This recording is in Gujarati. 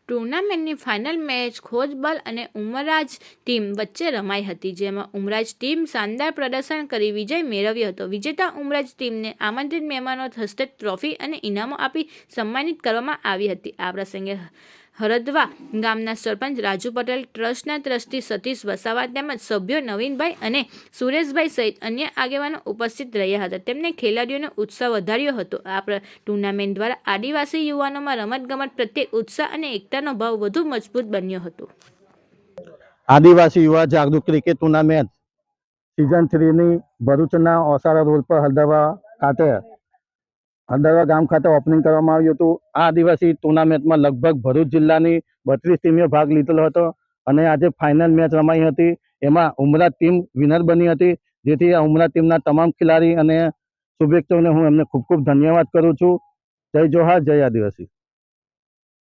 ટુર્નામેન્ટની ફાઇનલ મેચ ખોજબલ અને ઉમરાજ ટીમ વચ્ચે રમાઈ હતી, જેમાં ઉમરાજ ટીમ શાનદાર પ્રદર્શન કરી વિજય મેળવ્યો હતો. વિજેતા ઉમરાજ ટીમને આમંત્રિત મહેમાનો હસ્તે ટ્રોફી અને ઇનામો આપી સન્માનિત કરવામાં આવી હતી. આ પ્રસંગે હરદવા ગામના સરપંચ રાજુ પટેલ, ટ્રસ્ટના ટ્રસ્ટી સતીશ વસાવા તેમજ સભ્યો નવીનભાઈ અને સુરેશભાઈ સહિત અન્ય આગેવાનો ઉપસ્થિત રહ્યા હતા. તેમને ખેલાડીઓનો ઉત્સાહ વધાર્યો હતો. આ ટુર્નામેન્ટ દ્વારા આદિવાસી યુવાનોમાં રમતગમત પ્રત્યે ઉત્સાહ અને એકતાનો ભાવ વધુ મજબૂત બન્યો હતો. આદિવાસી યુવા જાગૃત ક્રિકેટ ટુર્નામેન્ટ સિઝન 3 ની ભરૂચના ઓસારા રોડ પર હળદરવા ગામ ખાતે ઓપનિંગ કરવામાં આવ્યું હતું. આ આદિવાસી ટુર્નામેન્ટમાં લગભગ ભરૂચ જિલ્લાની 32 ટીમે ભાગ લીધેલો હતો અને આજે ફાઇનલ મેચ રમાઈ હતી. એમાં ઉમરા ટીમ વિનર બની હતી, જેથી આ ઉમરા ટીમના તમામ ખેલાડી અને શુભેચ્છકોને હું એમને ખૂબ ખૂબ ધન્યવાદ કરું છું. જય જોહાર, જય આદિવાસી.